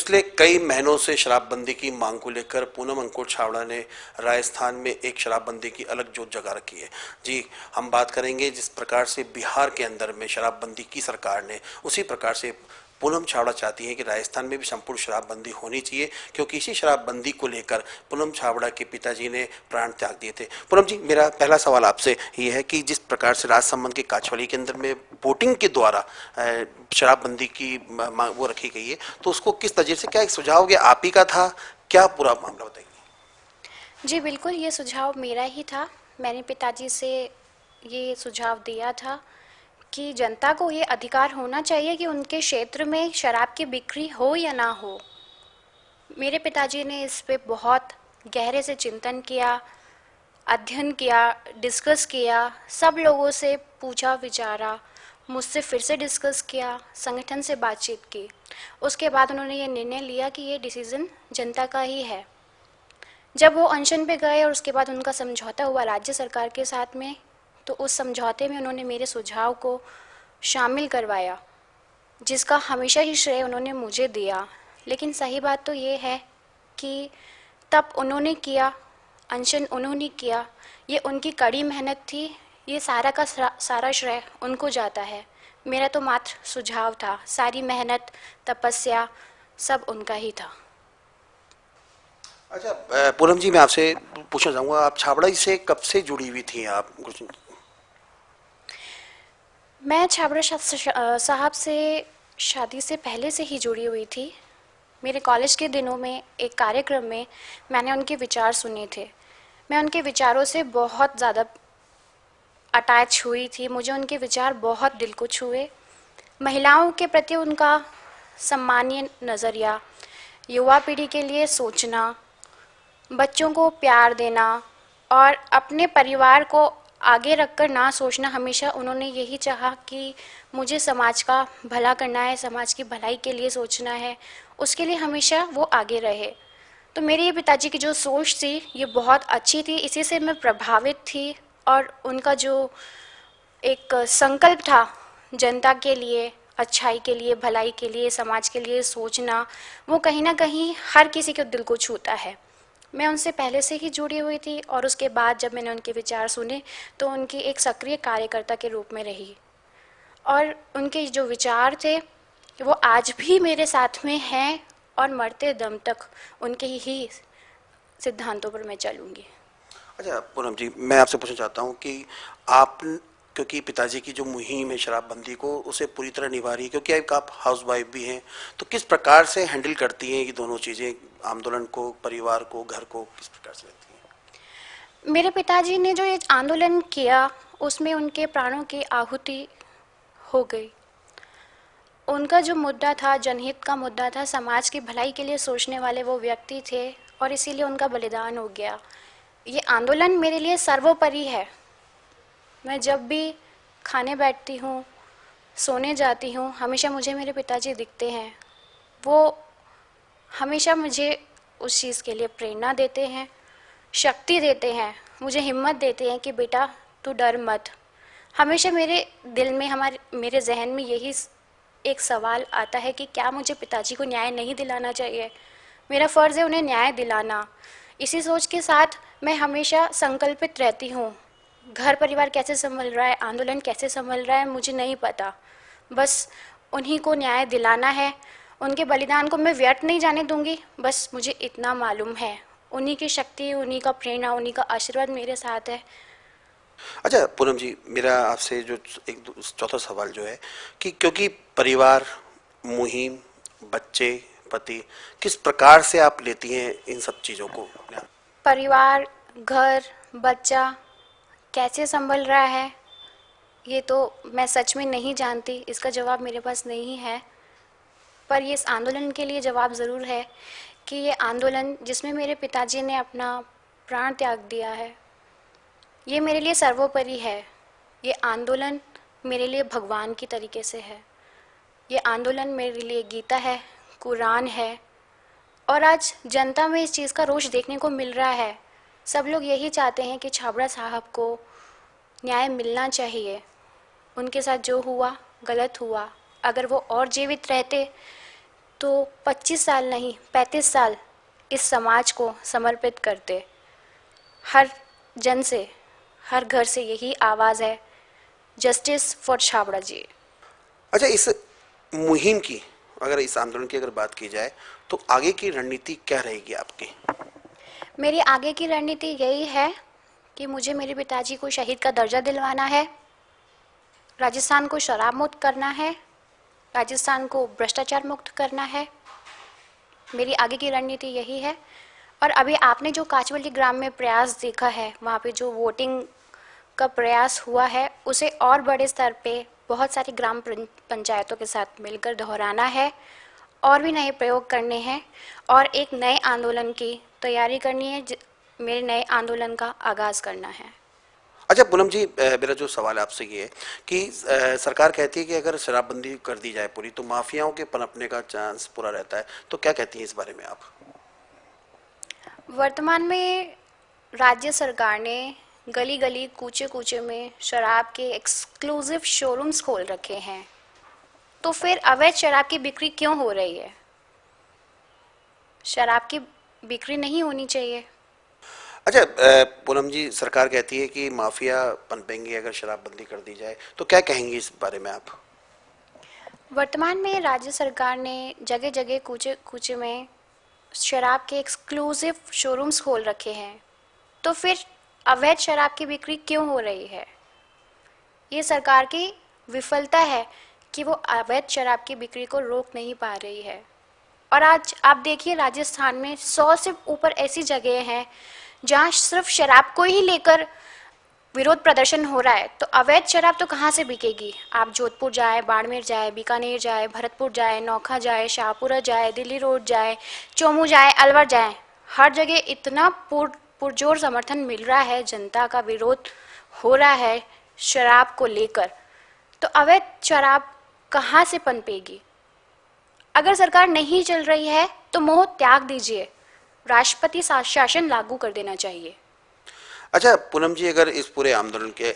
पिछले कई महीनों से शराबबंदी की मांग को लेकर पूनम अंकुर छाबड़ा ने राजस्थान में एक शराबबंदी की अलग जोत जगा रखी है। जी, हम बात करेंगे जिस प्रकार से बिहार के अंदर में शराबबंदी की सरकार ने, उसी प्रकार से पूनम छाबड़ा चाहती है कि राजस्थान में भी संपूर्ण शराबबंदी होनी चाहिए, क्योंकि इसी शराबबंदी को लेकर पूनम छाबड़ा के पिताजी ने प्राण त्याग दिए थे। पूनम जी, मेरा पहला सवाल आपसे ये है कि जिस प्रकार से राजसमंद के काछवाड़ी के अंदर में वोटिंग के द्वारा शराबबंदी की वो रखी गई है, तो उसको किस तरीके से, क्या एक सुझाव ये आप ही का था, क्या पूरा मामला बताइए। जी बिल्कुल, ये सुझाव मेरा ही था। मैंने पिताजी से ये सुझाव दिया था कि जनता को ये अधिकार होना चाहिए कि उनके क्षेत्र में शराब की बिक्री हो या ना हो। मेरे पिताजी ने इस पे बहुत गहरे से चिंतन किया, अध्ययन किया, डिस्कस किया, सब लोगों से पूछा विचारा, मुझसे फिर से डिस्कस किया, संगठन से बातचीत की। उसके बाद उन्होंने ये निर्णय लिया कि ये डिसीज़न जनता का ही है। जब वो अनशन पे गए और उसके बाद उनका समझौता हुआ राज्य सरकार के साथ में, तो उस समझौते में उन्होंने मेरे सुझाव को शामिल करवाया, जिसका हमेशा ही श्रेय उन्होंने मुझे दिया। लेकिन सही बात तो ये है कि तब उन्होंने किया, अनशन उन्होंने किया, ये उनकी कड़ी मेहनत थी, ये सारा का सारा श्रेय उनको जाता है। मेरा तो मात्र सुझाव था, सारी मेहनत, तपस्या सब उनका ही था। अच्छा, पूनम जी, मैं आपसे पूछना चाहूँगा, आप छाबड़ा से कब से जुड़ी हुई थी आप कुछ? मैं छाबड़ा साहब से शादी से पहले से ही जुड़ी हुई थी। मेरे कॉलेज के दिनों में एक कार्यक्रम में मैंने उनके विचार सुने थे। मैं उनके विचारों से बहुत ज़्यादा अटैच हुई थी, मुझे उनके विचार बहुत दिल को छुए। महिलाओं के प्रति उनका सम्मानीय नज़रिया, युवा पीढ़ी के लिए सोचना, बच्चों को प्यार देना और अपने परिवार को आगे रखकर ना सोचना, हमेशा उन्होंने यही चाहा कि मुझे समाज का भला करना है, समाज की भलाई के लिए सोचना है, उसके लिए हमेशा वो आगे रहे। तो मेरे ये पिताजी की जो सोच थी ये बहुत अच्छी थी, इसी से मैं प्रभावित थी। और उनका जो एक संकल्प था जनता के लिए, अच्छाई के लिए, भलाई के लिए, समाज के लिए सोचना, वो कहीं ना कहीं हर किसी के दिल को छूता है। मैं उनसे पहले से ही जुड़ी हुई थी और उसके बाद जब मैंने उनके विचार सुने तो उनकी एक सक्रिय कार्यकर्ता के रूप में रही। और उनके जो विचार थे वो आज भी मेरे साथ में हैं और मरते दम तक उनके ही सिद्धांतों पर मैं चलूँगी। अच्छा पूनम जी, मैं आपसे पूछना चाहता हूँ कि आप, क्योंकि पिताजी की जो मुहिम है शराबबंदी को, उसे पूरी तरह निभा रही है, क्योंकि आप हाउस वाइफ भी हैं, तो किस प्रकार से हैंडल करती हैं ये दोनों चीज़ें, आंदोलन को, परिवार को, घर को, किस प्रकार से लेती हैं? मेरे पिताजी ने जो ये आंदोलन किया उसमें उनके प्राणों की आहुति हो गई। उनका जो मुद्दा था, जनहित का मुद्दा था, समाज की भलाई के लिए सोचने वाले वो व्यक्ति थे और इसीलिए उनका बलिदान हो गया। ये आंदोलन मेरे लिए सर्वोपरि है। मैं जब भी खाने बैठती हूँ, सोने जाती हूँ, हमेशा मुझे मेरे पिताजी दिखते हैं। वो हमेशा मुझे उस चीज़ के लिए प्रेरणा देते हैं, शक्ति देते हैं, मुझे हिम्मत देते हैं कि बेटा तू डर मत। हमेशा मेरे दिल में, मेरे जहन में यही एक सवाल आता है कि क्या मुझे पिताजी को न्याय नहीं दिलाना चाहिए? मेरा फ़र्ज़ है उन्हें न्याय दिलाना। इसी सोच के साथ मैं हमेशा संकल्पित रहती हूँ। घर परिवार कैसे संभल रहा है, आंदोलन कैसे संभल रहा है, मुझे नहीं पता। बस उन्हीं को न्याय दिलाना है, उनके बलिदान को मैं व्यर्थ नहीं जाने दूंगी। बस मुझे इतना मालूम है, उन्हीं की शक्ति, उन्हीं का प्रेरणा, उन्हीं का आशीर्वाद मेरे साथ है। अच्छा पूनम जी, मेरा आपसे जो चौथा सवाल जो है कि क्योंकि परिवार, मुहिम, बच्चे, पति, किस प्रकार से आप लेती हैं इन सब चीज़ों को अपने आप? परिवार, घर, बच्चा कैसे संभल रहा है ये तो मैं सच में नहीं जानती, इसका जवाब मेरे पास नहीं है। पर ये इस आंदोलन के लिए जवाब ज़रूर है कि ये आंदोलन जिसमें मेरे पिताजी ने अपना प्राण त्याग दिया है, ये मेरे लिए सर्वोपरि है। ये आंदोलन मेरे लिए भगवान की तरीके से है। ये आंदोलन मेरे लिए गीता है, कुरान है। और आज जनता में इस चीज़ का रोष देखने को मिल रहा है। सब लोग यही चाहते हैं कि छाबड़ा साहब को न्याय मिलना चाहिए। उनके साथ जो हुआ गलत हुआ। अगर वो और जीवित रहते तो 25 साल नहीं 35 साल इस समाज को समर्पित करते। हर जन से, हर घर से यही आवाज़ है, जस्टिस फॉर छाबड़ा जी। अच्छा, इस मुहिम की, अगर इस आंदोलन की अगर बात की जाए तो आगे की रणनीति क्या रहेगी आपकी? मेरी आगे की रणनीति यही है कि मुझे मेरे पिताजी को शहीद का दर्जा दिलवाना है, राजस्थान को शराब मुक्त करना है, राजस्थान को भ्रष्टाचार मुक्त करना है। मेरी आगे की रणनीति यही है। और अभी आपने जो काचवली ग्राम में प्रयास देखा है, वहाँ पे जो वोटिंग का प्रयास हुआ है, उसे और बड़े स्तर पे बहुत सारी ग्राम पंचायतों के साथ मिलकर दोहराना है, और भी नए प्रयोग करने हैं और एक नए आंदोलन की तैयारी करनी है। मेरे नए आंदोलन का आगाज़ करना है। अच्छा पूनम जी, मेरा जो सवाल आपसे ये है कि सरकार कहती है कि अगर शराबबंदी कर दी जाए पूरी तो माफियाओं के पनपने का चांस पूरा रहता है, तो क्या कहती हैं इस बारे में आप? वर्तमान में राज्य सरकार ने गली गली कूचे कूचे में शराब के एक्सक्लूसिव शोरूम्स खोल रखे हैं, तो फिर अवैध शराब की बिक्री क्यों हो रही है? शराब की बिक्री नहीं होनी चाहिए। अच्छा पूनम जी, सरकार कहती है कि माफिया पनपेंगे अगर शराबबंदी कर दी जाए, तो क्या कहेंगी इस बारे में आप? वर्तमान में राज्य सरकार ने जगह जगह कूचे कूचे में शराब के एक्सक्लूसिव शोरूम्स खोल रखे हैं, तो फिर अवैध शराब की बिक्री क्यों हो रही है? ये सरकार की विफलता है कि वो अवैध शराब की बिक्री को रोक नहीं पा रही है। और आज आप देखिए, राजस्थान में 100 से ऊपर ऐसी जगह हैं जहाँ सिर्फ शराब को ही लेकर विरोध प्रदर्शन हो रहा है, तो अवैध शराब तो कहाँ से बिकेगी? आप जोधपुर जाए, बाड़मेर जाए, बीकानेर जाए, भरतपुर जाए, नौखा जाए, शाहपुरा जाए, दिल्ली रोड जाए, चोमू जाए, अलवर जाए, हर जगह इतना पुरजोर समर्थन मिल रहा है, जनता का विरोध हो रहा है शराब को लेकर, तो अवैध शराब कहाँ से पनपेगी? अगर सरकार नहीं चल रही है तो मोह त्याग दीजिए, राष्ट्रपति शासन लागू कर देना चाहिए। अच्छा पूनम जी, अगर इस पूरे आंदोलन के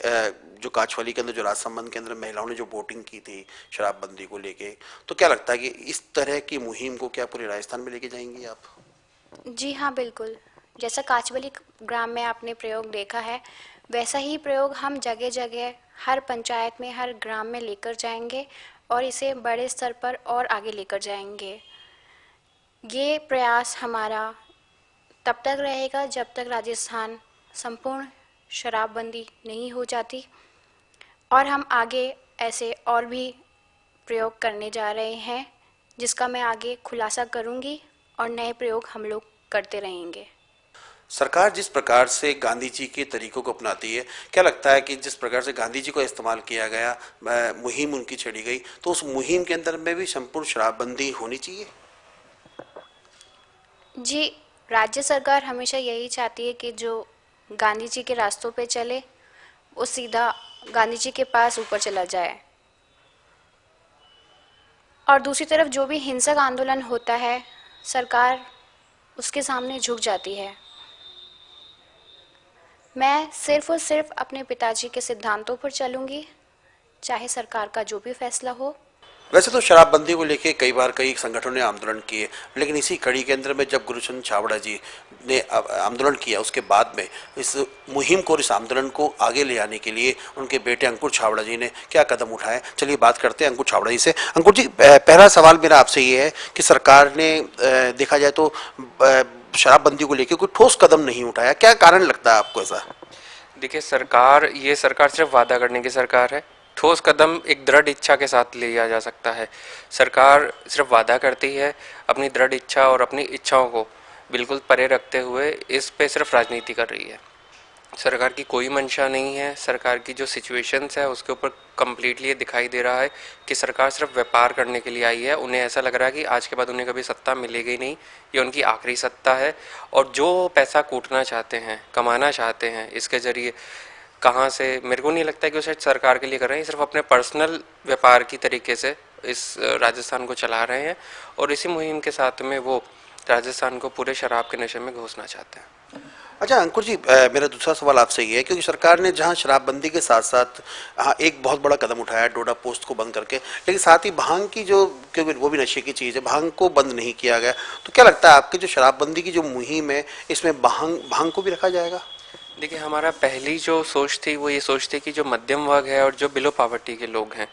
जो काछवाली के अंदर जो राजसमंद के अंदर महिलाओं ने जो वोटिंग की थी शराबबंदी को लेके, तो क्या लगता है कि इस तरह की मुहिम को क्या पूरे राजस्थान में लेके जाएंगी आप? जी हाँ, बिल्कुल। जैसा काचवली ग्राम में आपने प्रयोग देखा है, वैसा ही प्रयोग हम जगह जगह, हर पंचायत में, हर ग्राम में लेकर जाएंगे और इसे बड़े स्तर पर और आगे लेकर जाएंगे। ये प्रयास हमारा तब तक रहेगा जब तक राजस्थान संपूर्ण शराबबंदी नहीं हो जाती, और हम आगे ऐसे और भी प्रयोग करने जा रहे हैं, जिसका मैं आगे खुलासा करूंगी और नए प्रयोग हम लोग करते रहेंगे। सरकार जिस प्रकार से गांधी जी के तरीकों को अपनाती है, क्या लगता है कि जिस प्रकार से गांधी जी को इस्तेमाल किया गया, मुहिम उनकी छेड़ी गई, तो उस मुहिम के अंदर में भी संपूर्ण शराबबंदी होनी चाहिए? जी, राज्य सरकार हमेशा यही चाहती है कि जो गांधी जी के रास्तों पे चले वो सीधा गांधी जी के पास ऊपर चला जाए, और दूसरी तरफ जो भी हिंसक आंदोलन होता है, सरकार उसके सामने झुक जाती है। मैं सिर्फ और सिर्फ अपने पिताजी के सिद्धांतों पर चलूंगी, चाहे सरकार का जो भी फैसला हो। वैसे तो शराबबंदी को लेके कई बार कई संगठनों ने आंदोलन किए, लेकिन इसी कड़ी के अंदर में जब गुरुचंद छाबड़ा जी ने आंदोलन किया, उसके बाद में इस मुहिम को और इस आंदोलन को आगे ले जाने के लिए उनके बेटे अंकुर छाबड़ा जी ने क्या कदम उठाए, चलिए बात करते हैं अंकुर छाबड़ा जी से। अंकुर जी, पहला सवाल मेरा आपसे ये है कि सरकार ने देखा जाए तो शराबबंदी को लेकर कोई ठोस कदम नहीं उठाया, क्या कारण लगता है आपको ऐसा? देखिए, ये सरकार सिर्फ वादा करने की सरकार है। ठोस कदम एक दृढ़ इच्छा के साथ लिया जा सकता है। सरकार सिर्फ वादा करती है, अपनी दृढ़ इच्छा और अपनी इच्छाओं को बिल्कुल परे रखते हुए इस पे सिर्फ राजनीति कर रही है। सरकार की कोई मंशा नहीं है। सरकार की जो सिचुएशंस है उसके ऊपर कम्प्लीटली ये दिखाई दे रहा है कि सरकार सिर्फ व्यापार करने के लिए आई है। उन्हें ऐसा लग रहा है कि आज के बाद उन्हें कभी सत्ता मिलेगी नहीं, ये उनकी आखिरी सत्ता है। और जो पैसा कूटना चाहते हैं, कमाना चाहते हैं इसके ज़रिए, कहाँ से, मेरे को नहीं लगता है कि वो शायद सरकार के लिए कर रहे हैं, सिर्फ अपने पर्सनल व्यापार की तरीके से इस राजस्थान को चला रहे हैं। और इसी मुहिम के साथ में वो राजस्थान को पूरे शराब के नशे में घोंसना चाहते हैं। अच्छा अंकुर जी, मेरा दूसरा सवाल आपसे ये है, क्योंकि सरकार ने जहां शराबबंदी के साथ साथ हाँ एक बहुत बड़ा कदम उठाया है डोडा पोस्ट को बंद करके, लेकिन साथ ही भांग की जो, क्योंकि वो भी नशे की चीज़ है, भांग को बंद नहीं किया गया। तो क्या लगता है आपकी जो शराबबंदी की जो मुहिम है, इसमें भांग भांग को भी रखा जाएगा? देखिए, हमारा पहली जो सोच थी वो ये सोच थी कि जो मध्यम वर्ग है और जो बिलो पॉवर्टी के लोग हैं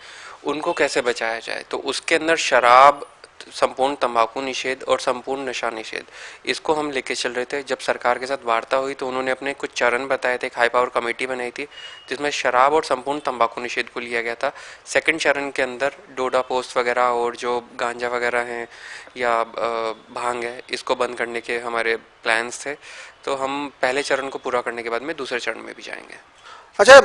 उनको कैसे बचाया जाए। तो उसके अंदर शराब, संपूर्ण तंबाकू निषेध और संपूर्ण नशा निषेध, इसको हम लेके चल रहे थे। जब सरकार के साथ वार्ता हुई तो उन्होंने अपने कुछ चरण बताए थे, एक हाई पावर कमेटी बनाई थी जिसमें शराब और संपूर्ण तंबाकू निषेध को लिया गया था। सेकंड चरण के अंदर डोडा पोस्ट वगैरह और जो गांजा वगैरह हैं या भांग है, इसको बंद करने के हमारे प्लान्स थे। तो हम पहले चरण को पूरा करने के बाद में दूसरे चरण में भी जाएंगे। अच्छा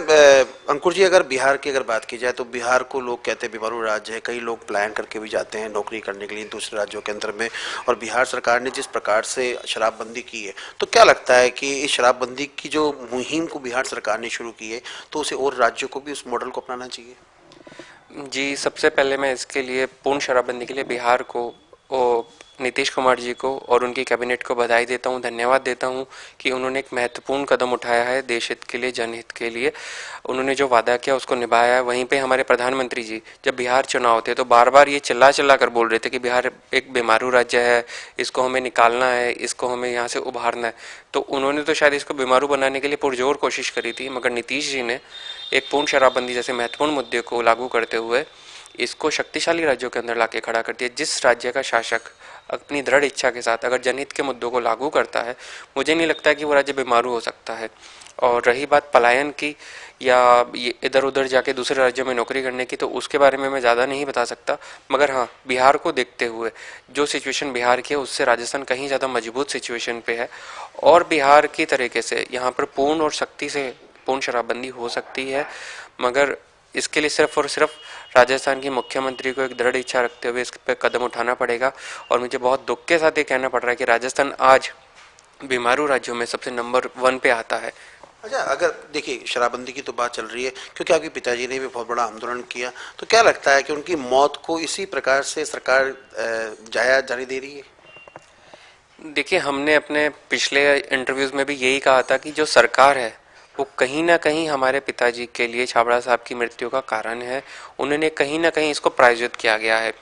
अंकुर जी, अगर बिहार की अगर बात की जाए तो बिहार को लोग कहते हैं बीमारू राज्य है, कई लोग प्लान करके भी जाते हैं नौकरी करने के लिए दूसरे राज्यों के अंदर में। और बिहार सरकार ने जिस प्रकार से शराबबंदी की है, तो क्या लगता है कि इस शराबबंदी की जो मुहिम को बिहार सरकार ने शुरू की है, तो उसे और राज्यों को भी उस मॉडल को अपनाना चाहिए? जी, सबसे पहले मैं इसके लिए पूर्ण शराबबंदी के लिए बिहार को और नीतीश कुमार जी को और उनकी कैबिनेट को बधाई देता हूँ, धन्यवाद देता हूँ कि उन्होंने एक महत्वपूर्ण कदम उठाया है देश हित के लिए, जनहित के लिए। उन्होंने जो वादा किया उसको निभाया है। वहीं पे हमारे प्रधानमंत्री जी जब बिहार चुनाव थे तो बार बार ये चिल्ला चिल्ला कर बोल रहे थे कि बिहार एक बीमारू राज्य है, इसको हमें निकालना है, इसको हमें यहाँ से उभारना है। तो उन्होंने तो शायद इसको बीमारू बनाने के लिए पुरजोर कोशिश करी थी, मगर नीतीश जी ने एक पूर्ण शराबबंदी जैसे महत्वपूर्ण मुद्दे को लागू करते हुए इसको शक्तिशाली राज्यों के अंदर लाके खड़ा कर दिया। जिस राज्य का शासक अपनी दृढ़ इच्छा के साथ अगर जनहित के मुद्दों को लागू करता है, मुझे नहीं लगता कि वो राज्य बीमारू हो सकता है। और रही बात पलायन की या ये इधर उधर जाके दूसरे राज्यों में नौकरी करने की, तो उसके बारे में मैं ज़्यादा नहीं बता सकता। मगर हाँ, बिहार को देखते हुए जो सिचुएशन बिहार की है उससे राजस्थान कहीं ज़्यादा मजबूत सिचुएशन पे है। और बिहार की तरीके से यहाँ पर पूर्ण और सख्ती से पूर्ण शराबबंदी हो सकती है, मगर इसके लिए सिर्फ और सिर्फ राजस्थान की मुख्यमंत्री को एक दृढ़ इच्छा रखते हुए इस पर कदम उठाना पड़ेगा। और मुझे बहुत दुख के साथ ये कहना पड़ रहा है कि राजस्थान आज बीमारू राज्यों में सबसे नंबर 1 पे आता है। अच्छा, अगर देखिए शराबबंदी की तो बात चल रही है, क्योंकि आपके पिताजी ने भी बहुत बड़ा आंदोलन किया, तो क्या लगता है कि उनकी मौत को इसी प्रकार से सरकार जाया जाने दे रही है? देखिए, हमने अपने पिछले इंटरव्यूज़ में भी यही कहा था कि जो सरकार है वो कहीं ना कहीं हमारे पिताजी के लिए छाबड़ा साहब की मृत्यु का कारण है। उन्होंने कहीं ना कहीं इसको प्रायोजित किया गया है।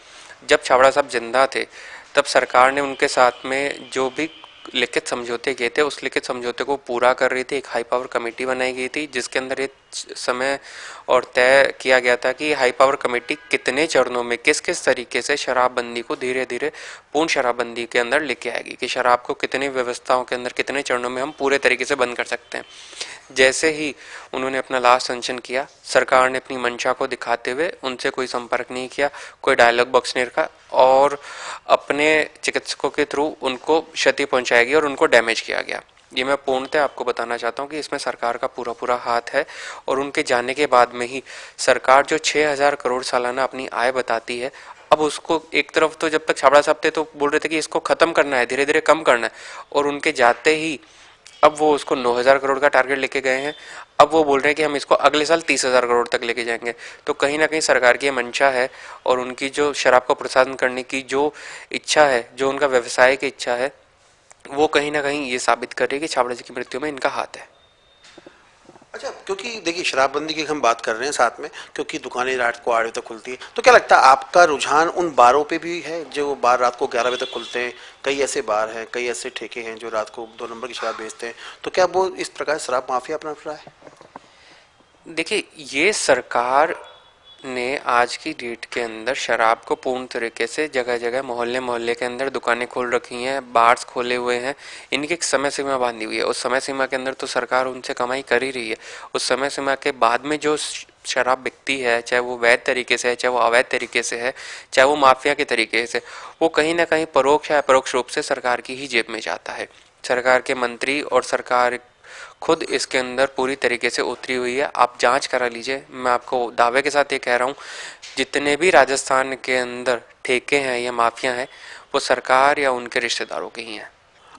जब छाबड़ा साहब जिंदा थे तब सरकार ने उनके साथ में जो भी लिखित समझौते किए थे उस लिखित समझौते को पूरा कर रही थी। एक हाई पावर कमेटी बनाई गई थी जिसके अंदर ये समय और तय किया गया था कि हाई पावर कमेटी कितने चरणों में किस किस तरीके से शराबबंदी को धीरे धीरे पूर्ण शराबबंदी के अंदर लेके आएगी, कि शराब को कितनी व्यवस्थाओं के अंदर कितने चरणों में हम पूरे तरीके से बंद कर सकते हैं। जैसे ही उन्होंने अपना लास्ट सेंशन किया, सरकार ने अपनी मंशा को दिखाते हुए उनसे कोई संपर्क नहीं किया, कोई डायलॉग बॉक्स नहीं रखा और अपने चिकित्सकों के थ्रू उनको क्षति पहुंचाई गई और उनको डैमेज किया गया। ये मैं पूर्णतः आपको बताना चाहता हूँ कि इसमें सरकार का पूरा पूरा हाथ है। और उनके जाने के बाद में ही सरकार जो 6,000 करोड़ सालाना अपनी आय बताती है, अब उसको एक तरफ तो जब तक छाबड़ा साहब थे तो बोल रहे थे कि इसको खत्म करना है, धीरे धीरे कम करना है, और उनके जाते ही अब वो उसको 9,000 करोड़ का टारगेट लेके गए हैं। अब वो बोल रहे हैं कि हम इसको अगले साल 30,000 करोड़ तक लेके जाएंगे। तो कहीं ना कहीं सरकार की मंशा है और उनकी जो शराब का प्रोत्साहन करने की जो इच्छा है, जो उनका व्यवसाय की इच्छा है, वो कहीं ना कहीं ये साबित कर रही है कि छाबड़ा जी की मृत्यु में इनका हाथ है। अच्छा, क्योंकि देखिए शराबबंदी की हम बात कर रहे हैं साथ में, क्योंकि दुकानें रात को 8 बजे तक खुलती है, तो क्या लगता है आपका रुझान उन बारों पे भी है जो बार रात को 11 बजे तक खुलते हैं? कई ऐसे बार हैं, कई ऐसे ठेके हैं जो रात को 2 नंबर की शराब बेचते हैं, तो क्या वो इस प्रकार शराब माफिया अपना रहा है? देखिए, ये सरकार ने आज की डेट के अंदर शराब को पूर्ण तरीके से जगह जगह मोहल्ले मोहल्ले के अंदर दुकानें खोल रखी हैं, बार्स खोले हुए हैं, इनकी एक समय सीमा बांधी हुई है। उस समय सीमा के अंदर तो सरकार उनसे कमाई कर ही रही है। उस समय सीमा के बाद में जो शराब बिकती है, चाहे वो वैध तरीके से है, चाहे वो अवैध तरीके से है, चाहे वो माफिया के तरीके से, वो कहीं ना कहीं परोक्ष या अपरोक्ष रूप से सरकार की ही जेब में जाता है। सरकार के मंत्री और सरकार खुद इसके अंदर पूरी तरीके से उतरी हुई है। आप जांच करा लीजिए, मैं आपको दावे के साथ ये कह रहा हूँ, जितने भी राजस्थान के अंदर ठेके हैं या माफिया हैं वो सरकार या उनके रिश्तेदारों के ही हैं।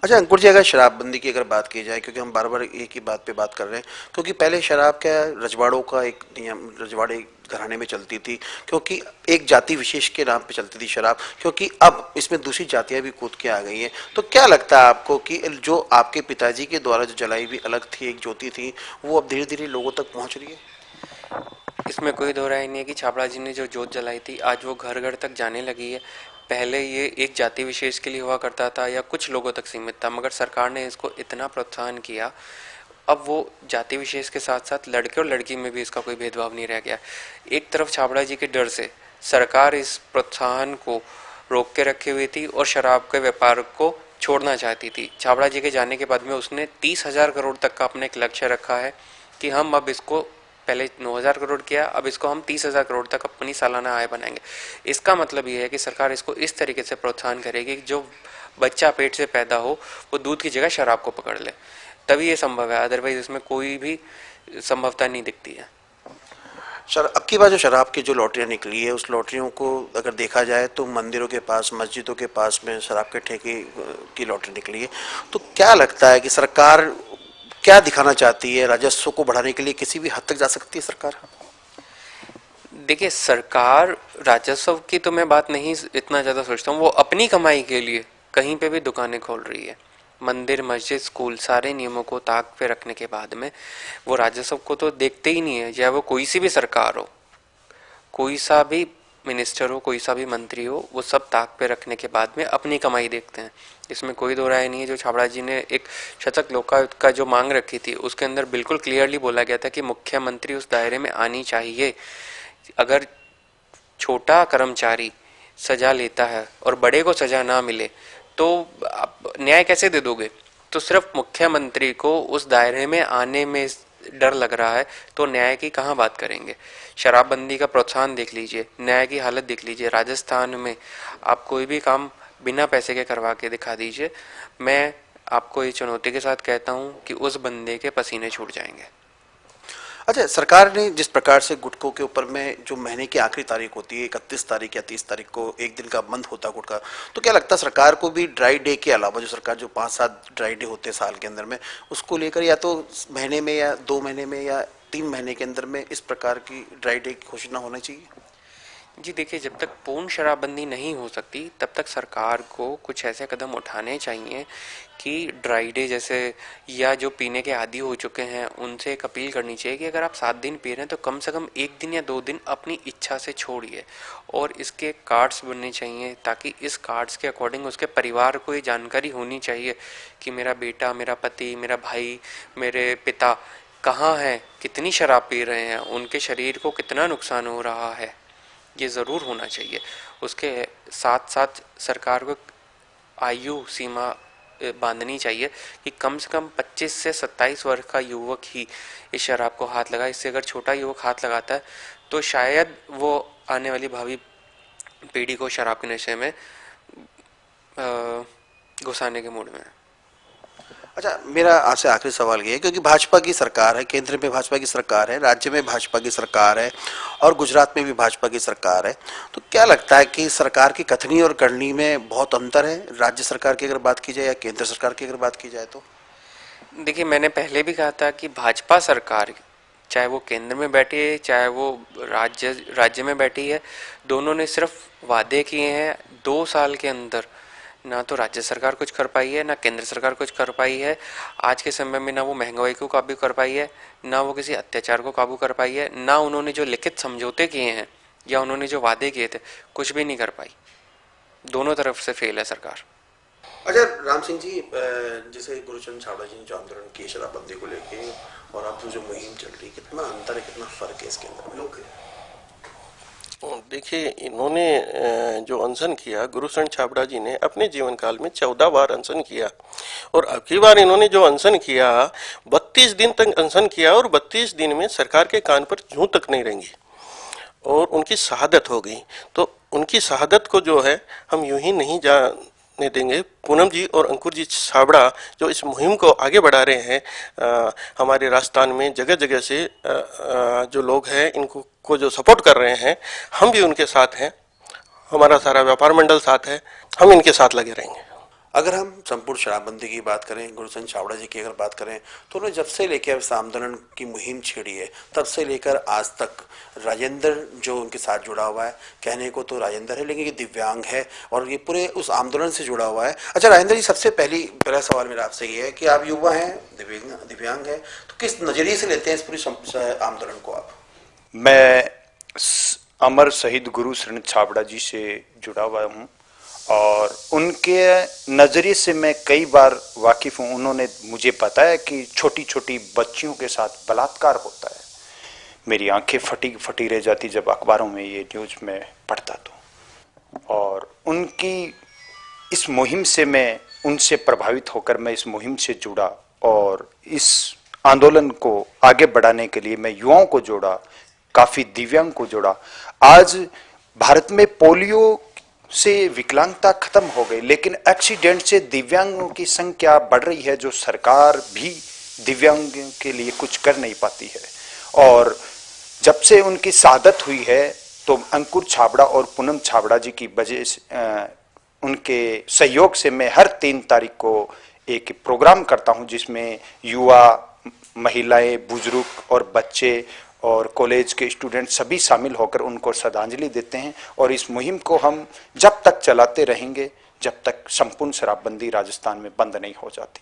अच्छा अंकुर जी, अगर शराबबंदी की अगर बात की जाए, क्योंकि हम बार बार एक ही बात पे बात कर रहे हैं, क्योंकि पहले शराब क्या रजवाड़ों का एक नियम, रजवाड़े घराने में चलती थी, क्योंकि एक जाति विशेष के नाम पे चलती थी शराब, क्योंकि अब इसमें दूसरी जातियां भी कूद के आ गई हैं। तो क्या लगता है आपको कि जो आपके पिताजी के द्वारा जो जलाई हुई अलग थी, एक ज्योति थी, वो अब धीरे धीरे लोगों तक पहुंच रही है? इसमें कोई दो राय नहीं है कि छाबड़ा जी ने जो जोत जलाई थी आज वो घर घर तक जाने लगी है। पहले ये एक जाति विशेष के लिए हुआ करता था या कुछ लोगों तक सीमित था, मगर सरकार ने इसको इतना प्रोत्साहन किया, अब वो जाति विशेष के साथ साथ लड़के और लड़की में भी इसका कोई भेदभाव नहीं रह गया। एक तरफ छाबड़ा जी के डर से सरकार इस प्रोत्साहन को रोक के रखी हुई थी और शराब के व्यापार को छोड़ना चाहती थी। छाबड़ा जी के जाने के बाद में उसने 30,000 करोड़ तक का अपने एक लक्ष्य रखा है कि हम अब इसको, पहले 9,000 करोड़ किया, अब इसको हम 30,000 करोड़ तक अपनी सालाना आय बनाएंगे। इसका मतलब ये है कि सरकार इसको इस तरीके से प्रोत्साहन करेगी कि जो बच्चा पेट से पैदा हो वो दूध की जगह शराब को पकड़ ले, तभी ये संभव है, अदरवाइज इसमें कोई भी संभवता नहीं दिखती है। अब की बार जो शराब की जो लॉटरियां निकली है, उस लॉटरियों को अगर देखा जाए तो मंदिरों के पास, मस्जिदों के पास में शराब के ठेके की लॉटरी निकली है। तो क्या लगता है कि सरकार क्या दिखाना चाहती है? राजस्व को बढ़ाने के लिए किसी भी हद तक जा सकती है सरकार? देखिए, सरकार राजस्व की तो मैं बात नहीं इतना ज़्यादा सोचता हूँ। वो अपनी कमाई के लिए कहीं पे भी दुकानें खोल रही है। मंदिर, मस्जिद, स्कूल, सारे नियमों को ताक पे रखने के बाद में वो राजस्व को तो देखते ही नहीं है। चाहे वो कोई सी भी सरकार हो, कोई सा भी मिनिस्टर हो, कोई सा भी मंत्री हो, वो सब ताक पे रखने के बाद में अपनी कमाई देखते हैं। इसमें कोई दो राय नहीं है। जो छाबड़ा जी ने एक शतक लोकायुक्त का जो मांग रखी थी, उसके अंदर बिल्कुल क्लियरली बोला गया था कि मुख्यमंत्री उस दायरे में आनी चाहिए। अगर छोटा कर्मचारी सजा लेता है और बड़े को सजा ना मिले तो आप न्याय कैसे दे दोगे? तो सिर्फ मुख्यमंत्री को उस दायरे में आने में डर लग रहा है तो न्याय की कहाँ बात करेंगे? शराबबंदी का प्रोत्साहन देख लीजिए, न्याय की हालत देख लीजिए। राजस्थान में आप कोई भी काम बिना पैसे के करवा के दिखा दीजिए, मैं आपको ये चुनौती के साथ कहता हूँ कि उस बंदे के पसीने छूट जाएंगे। अच्छा, सरकार ने जिस प्रकार से गुटखों के ऊपर में जो महीने की आखिरी तारीख होती है, 31 तारीख या 30 तारीख को एक दिन का बंद होता है गुटखा, तो क्या लगता है सरकार को भी ड्राई डे के अलावा, जो सरकार जो 5-7 ड्राई डे होते हैं साल के अंदर में, उसको लेकर या तो महीने में या 2 महीने में या 3 महीने के अंदर में इस प्रकार की ड्राई डे की घोषणा होना चाहिए? जी देखिए, जब तक पूर्ण शराबबंदी नहीं हो सकती तब तक सरकार को कुछ ऐसे कदम उठाने चाहिए कि ड्राई डे जैसे, या जो पीने के आदी हो चुके हैं उनसे एक अपील करनी चाहिए कि अगर आप 7 दिन पी रहे हैं तो कम से कम 1 दिन या 2 दिन अपनी इच्छा से छोड़िए। और इसके कार्ड्स बनने चाहिए ताकि इस कार्ड्स के अकॉर्डिंग उसके परिवार को ये जानकारी होनी चाहिए कि मेरा बेटा, मेरा पति, मेरा भाई, मेरे पिता कहाँ हैं, कितनी शराब पी रहे हैं, उनके शरीर को कितना नुकसान हो रहा है, ये ज़रूर होना चाहिए। उसके साथ साथ सरकार को आयु सीमा बांधनी चाहिए कि कम से कम 25 से 27 वर्ष का युवक ही इस शराब को हाथ लगाए। इससे अगर छोटा युवक हाथ लगाता है तो शायद वो आने वाली भावी पीढ़ी को शराब के नशे में घुसाने के मूड में है। अच्छा, मेरा आपसे आखिरी सवाल ये है, क्योंकि भाजपा की सरकार है, केंद्र में भाजपा की सरकार है, राज्य में भाजपा की सरकार है और गुजरात में भी भाजपा की सरकार है, तो क्या लगता है कि सरकार की कथनी और करनी में बहुत अंतर है, राज्य सरकार की अगर बात की जाए या केंद्र सरकार की अगर बात की जाए तो? देखिए, मैंने पहले भी कहा था कि भाजपा सरकार, चाहे वो केंद्र में बैठी है चाहे वो राज्य में बैठी है, दोनों ने सिर्फ वादे किए हैं। 2 साल के अंदर ना तो राज्य सरकार कुछ कर पाई है, ना केंद्र सरकार कुछ कर पाई है। आज के समय में ना वो महंगाई को काबू कर पाई है, ना वो किसी अत्याचार को काबू कर पाई है, ना उन्होंने जो लिखित समझौते किए हैं या उन्होंने जो वादे किए थे कुछ भी नहीं कर पाई। दोनों तरफ से फेल है सरकार। अच्छा राम सिंह जी, जैसे गुरुचरण छाबड़ा जी ने जो आंदोलन किए शराबबंदी को लेके और अब जो मुहिम चल रही, कितना अंतर है, कितना फर्क है इसके अंदर लोग? देखिए, इन्होंने जो अनशन किया, गुरुचरण छाबड़ा जी ने अपने जीवन काल में 14 बार अनशन किया और अब की बार इन्होंने जो अनशन किया 32 दिन तक अनशन किया और 32 दिन में सरकार के कान पर जूं तक नहीं रेंगी और उनकी शहादत हो गई। तो उनकी शहादत को जो है हम यूं ही नहीं जाने देंगे। पूनम जी और अंकुर जी छाबड़ा जो इस मुहिम को आगे बढ़ा रहे हैं, हमारे राजस्थान में जगह जगह से जो लोग हैं इनको को जो सपोर्ट कर रहे हैं, हम भी उनके साथ हैं, हमारा सारा व्यापार मंडल साथ है, हम इनके साथ लगे रहेंगे। अगर हम संपूर्ण शराबबंदी की बात करें, गुरुचंद छाबड़ा जी की अगर बात करें, तो उन्होंने जब से लेकर इस आंदोलन की मुहिम छेड़ी है, तब से लेकर आज तक राजेंद्र जो उनके साथ जुड़ा हुआ है, कहने को तो राजेंद्र है लेकिन ये दिव्यांग है और ये पूरे उस आंदोलन से जुड़ा हुआ है। अच्छा राजेंद्र जी, सबसे पहला सवाल मेरा आपसे ये है कि आप युवा हैं, दिव्यांग हैं, तो किस नज़रिए से लेते हैं इस पूरी आंदोलन को आप? मैं अमर शहीद गुरुशरण छाबड़ा जी से जुड़ा हुआ हूँ और उनके नज़रिए से मैं कई बार वाकिफ़ हूँ। उन्होंने मुझे बताया कि छोटी छोटी बच्चियों के साथ बलात्कार होता है। मेरी आंखें फटी फटी रह जाती जब अखबारों में ये न्यूज़ में पढ़ता तो। और उनकी इस मुहिम से मैं उनसे प्रभावित होकर मैं इस मुहिम से जुड़ा और इस आंदोलन को आगे बढ़ाने के लिए मैं युवाओं को जोड़ा, काफ़ी दिव्यांग को जोड़ा। आज भारत में पोलियो से विकलांगता खत्म हो गई, लेकिन एक्सीडेंट से दिव्यांगों की संख्या बढ़ रही है, जो सरकार भी दिव्यांग के लिए कुछ कर नहीं पाती है। और जब से उनकी शहादत हुई है तो अंकुर छाबड़ा और पूनम छाबड़ा जी की वजह से, उनके सहयोग से मैं हर 3 तारीख को एक प्रोग्राम करता हूं जिसमें युवा, महिलाएं, बुजुर्ग और बच्चे और कॉलेज के स्टूडेंट सभी शामिल होकर उनको श्रद्धांजलि देते हैं। और इस मुहिम को हम जब तक चलाते रहेंगे जब तक संपूर्ण शराबबंदी राजस्थान में बंद नहीं हो जाती।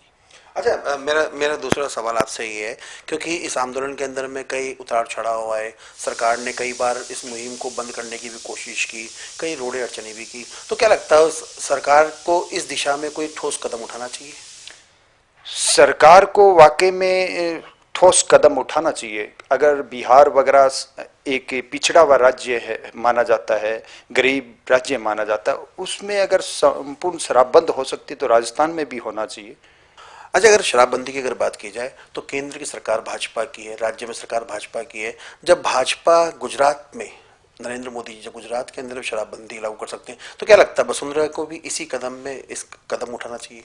अच्छा, मेरा दूसरा सवाल आपसे ये है, क्योंकि इस आंदोलन के अंदर में कई उतार चढ़ाव हुआ है, सरकार ने कई बार इस मुहिम को बंद करने की भी कोशिश की, कई रोड़े अड़चने भी की, तो क्या लगता है सरकार को इस दिशा में कोई ठोस कदम उठाना चाहिए? सरकार को वाकई में ठोस कदम उठाना चाहिए। अगर बिहार वगैरह एक पिछड़ा हुआ राज्य है, माना जाता है, गरीब राज्य माना जाता है, उसमें अगर संपूर्ण शराबबंद हो सकती तो राजस्थान में भी होना चाहिए। अच्छा, अगर शराबबंदी की अगर बात की जाए तो केंद्र की सरकार भाजपा की है, राज्य में सरकार भाजपा की है। जब भाजपा गुजरात में, नरेंद्र मोदी जी जब गुजरात के अंदर शराबबंदी लागू कर सकते हैं, तो क्या लगता है वसुंधरा को भी इसी कदम में इस कदम उठाना चाहिए?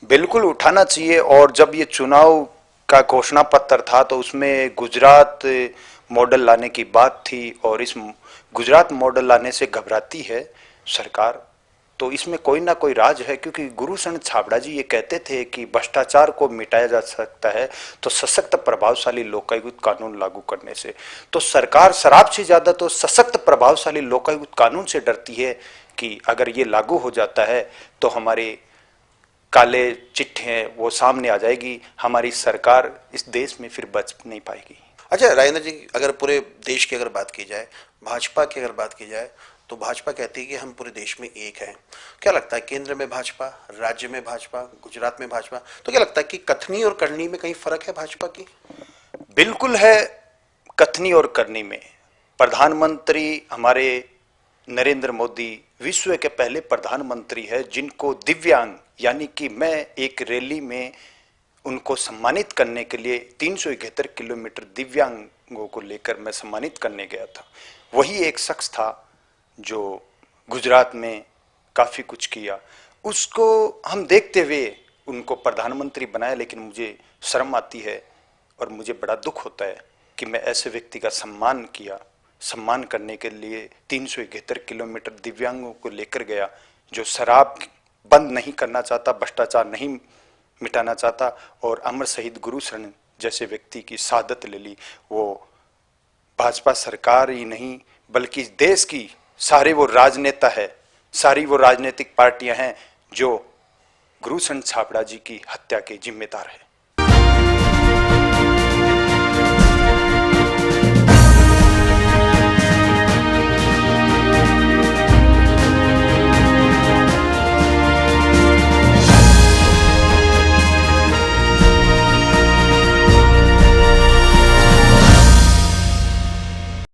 बिल्कुल उठाना चाहिए। और जब ये चुनाव का घोषणा पत्र था तो उसमें गुजरात मॉडल लाने की बात थी और इस गुजरात मॉडल लाने से घबराती है सरकार। तो इसमें कोई ना कोई राज है, क्योंकि गुरुशरण छाबड़ा जी ये कहते थे कि भ्रष्टाचार को मिटाया जा सकता है तो सशक्त प्रभावशाली लोकायुक्त कानून लागू करने से। तो सरकार शराब से ज्यादा तो सशक्त प्रभावशाली लोकायुक्त कानून से डरती है कि अगर ये लागू हो जाता है तो हमारे काले चिट्ठे हैं वो सामने आ जाएगी, हमारी सरकार इस देश में फिर बच नहीं पाएगी। अच्छा राजेंद्र जी, अगर पूरे देश की अगर बात की जाए, भाजपा की अगर बात की जाए, तो भाजपा कहती है कि हम पूरे देश में एक हैं। क्या लगता है केंद्र में भाजपा, राज्य में भाजपा, गुजरात में भाजपा, तो क्या लगता है कि कथनी और करनी में कहीं फर्क है भाजपा की? बिल्कुल है, कथनी और करनी में। प्रधानमंत्री हमारे नरेंद्र मोदी विश्व के पहले प्रधानमंत्री है जिनको दिव्यांग, यानी कि मैं एक रैली में उनको सम्मानित करने के लिए 371 किलोमीटर दिव्यांगों को लेकर मैं सम्मानित करने गया था। वही एक शख्स था जो गुजरात में काफ़ी कुछ किया। उसको हम देखते हुए उनको प्रधानमंत्री बनाया, लेकिन मुझे शर्म आती है और मुझे बड़ा दुख होता है कि मैं ऐसे व्यक्ति का सम्मान करने के लिए 371 किलोमीटर दिव्यांगों को लेकर गया जो शराब बंद नहीं करना चाहता, भ्रष्टाचार नहीं मिटाना चाहता और अमर शहीद गुरुशरण जैसे व्यक्ति की शहादत ले ली। वो भाजपा सरकार ही नहीं बल्कि देश की सारे वो राजनेता है, सारी वो राजनीतिक पार्टियां हैं जो गुरुशरण छाबड़ा जी की हत्या के जिम्मेदार है।